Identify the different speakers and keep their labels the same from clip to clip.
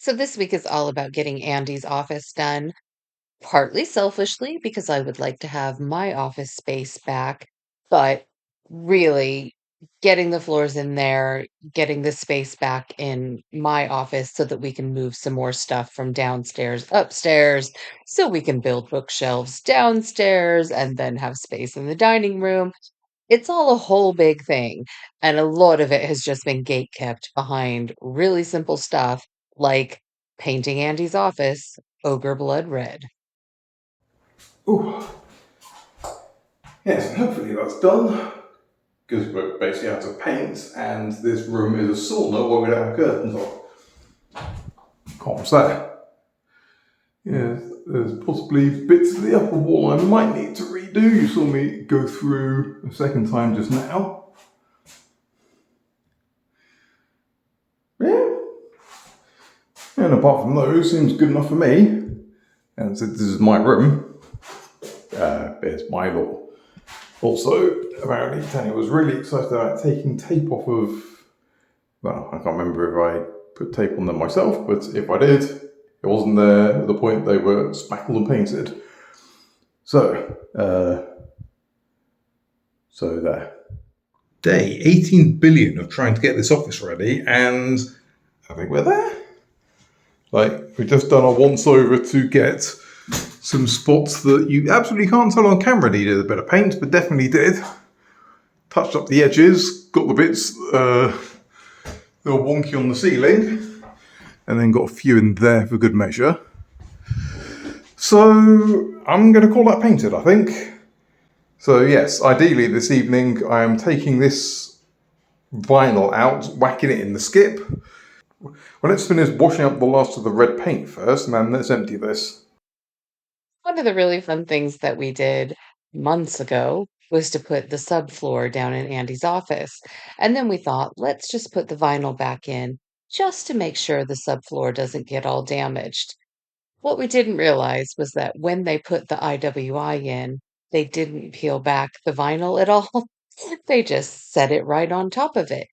Speaker 1: So this week is all about getting Andy's office done, partly selfishly because I would like to have my office space back, but really getting the floors in there, getting the space back in my office so that we can move some more stuff from downstairs upstairs, so we can build bookshelves downstairs and then have space in the dining room. It's all a whole big thing, and a lot of it has just been gate kept behind really simple stuff like painting Andy's office ogre blood red.
Speaker 2: Oh, yes, and hopefully that's done. Because we're basically out of paint, and this room is a sauna where we don't have curtains on. Can't say. Yeah, there's possibly bits of the upper wall I might need to redo. You saw me go through a second time just now. Yeah, and apart from those, seems good enough for me. And since this is my room, it's my law. Also, apparently, Tanya was really excited about taking tape off of. Well, I can't remember if I put tape on them myself, but if I did, it wasn't there at the point they were spackled and painted. So there. Day 18 billion of trying to get this office ready, and I think we're there. Like, we've just done a once over to get some spots that you absolutely can't tell on camera needed a bit of paint, but definitely did. Touched up the edges, got the bits that were wonky on the ceiling, and then got a few in there for good measure. So I'm going to call that painted, I think. So yes, ideally this evening I am taking this vinyl out, whacking it in the skip. Well, let's finish washing up the last of the red paint first, and then let's empty this.
Speaker 1: One of the really fun things that we did months ago was to put the subfloor down in Andy's office. And then we thought, let's just put the vinyl back in just to make sure the subfloor doesn't get all damaged. What we didn't realize was that when they put the IWI in, they didn't peel back the vinyl at all. They just set it right on top of it,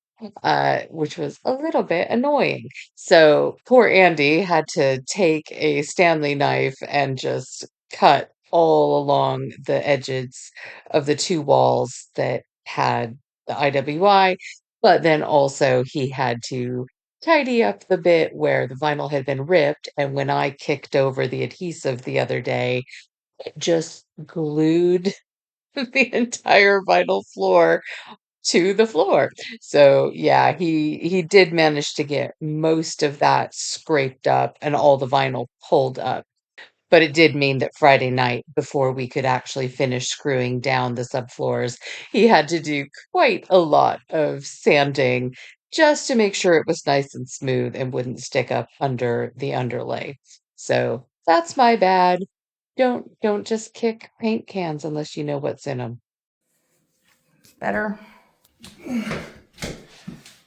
Speaker 1: which was a little bit annoying. So poor Andy had to take a Stanley knife and just cut all along the edges of the two walls that had the IWI, but then also he had to tidy up the bit where the vinyl had been ripped. And when I kicked over the adhesive the other day, it just glued the entire vinyl floor to the floor. So, yeah, he did manage to get most of that scraped up and all the vinyl pulled up. But it did mean that Friday night, before we could actually finish screwing down the subfloors, he had to do quite a lot of sanding just to make sure it was nice and smooth and wouldn't stick up under the underlay. So, that's my bad. Don't just kick paint cans unless you know what's in them. Better?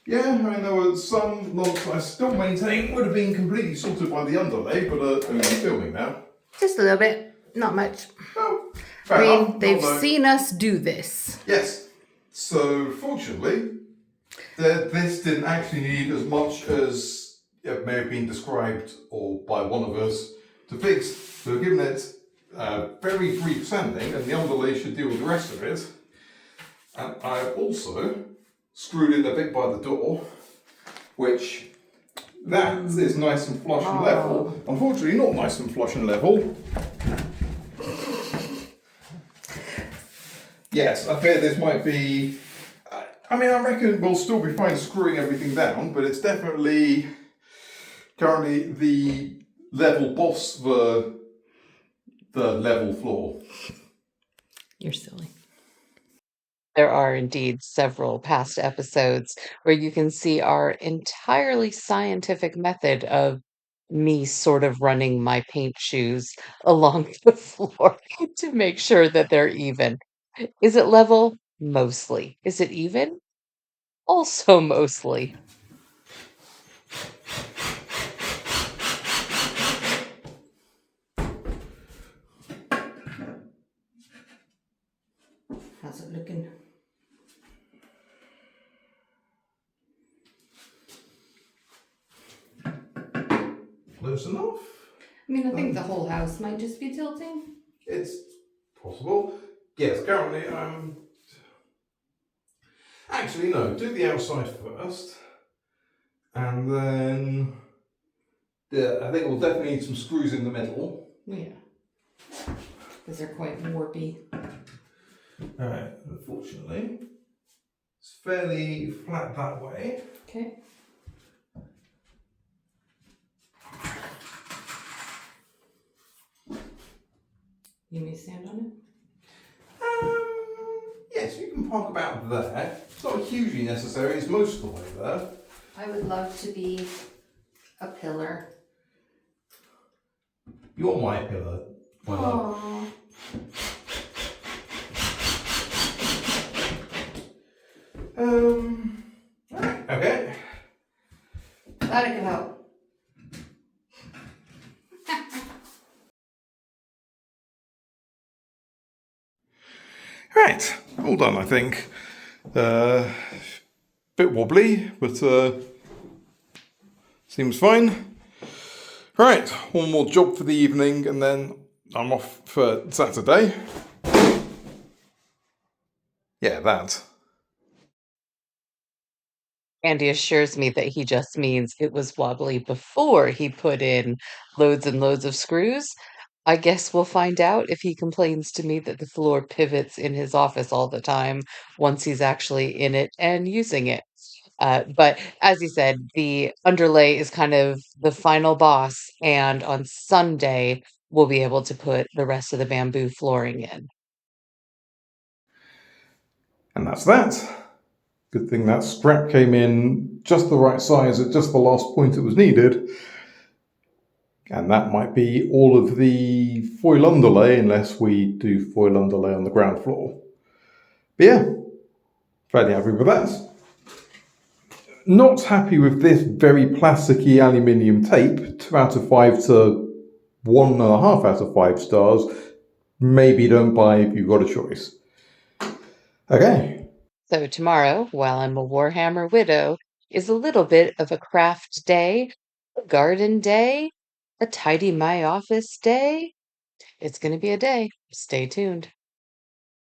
Speaker 2: Yeah, I mean, there were some lumps I still maintain would have been completely sorted by the underlay, but I'm filming now.
Speaker 1: Just a little bit, not much.
Speaker 2: Oh,
Speaker 1: I
Speaker 2: fair
Speaker 1: mean,
Speaker 2: enough.
Speaker 1: they've
Speaker 2: Although,
Speaker 1: seen us do this.
Speaker 2: yes. So, fortunately, this didn't actually need as much as it may have been described or by one of us to fix. So, we're giving it very brief sanding, and the underlay should deal with the rest of it. And I've also screwed in the bit by the door, which that is nice and flush and level. Unfortunately, not nice and flush and level. Yes, I fear this might be. I mean, I reckon we'll still be fine screwing everything down, but it's definitely currently the level boss for the level floor.
Speaker 1: You're silly. There are indeed several past episodes where you can see our entirely scientific method of me sort of running my paint shoes along the floor to make sure that they're even. Is it level? Mostly. Is it even? Also mostly. How's it looking?
Speaker 2: close enough.
Speaker 1: I mean, I think the whole house might just be tilting.
Speaker 2: It's possible. Yes, currently actually, no, do the outside first. And then, yeah, I think we'll definitely need some screws in the middle.
Speaker 1: Yeah. Because they're quite warpy.
Speaker 2: Alright, unfortunately, it's fairly flat that way.
Speaker 1: Okay. You need to stand on
Speaker 2: Yes, you can park about there. It's not hugely necessary, it's most of the way there.
Speaker 1: it? I would love to be a pillar.
Speaker 2: You're my pillar, my love.
Speaker 1: Aww.
Speaker 2: Okay.
Speaker 1: Glad I could help.
Speaker 2: Right, all done, I think. Bit wobbly, but seems fine. Right, one more job for the evening, and then I'm off for Saturday. Yeah, that.
Speaker 1: Andy assures me that he just means it was wobbly before he put in loads and loads of screws. I guess we'll find out if he complains to me that the floor pivots in his office all the time once he's actually in it and using it. But as he said, the underlay is kind of the final boss, and on Sunday, we'll be able to put the rest of the bamboo flooring in.
Speaker 2: And that's that. Good thing that scrap came in just the right size at just the last point it was needed. And that might be all of the foil underlay, unless we do foil underlay on the ground floor. But yeah, fairly happy with that. Not happy with this very plasticky aluminium tape. 2 out of 5 to 1.5 out of 5 stars. Maybe don't buy if you've got a choice. Okay.
Speaker 1: So tomorrow, while I'm a Warhammer widow, is a little bit of a craft day, a garden day, a tidy my office day. It's going to be a day. Stay tuned.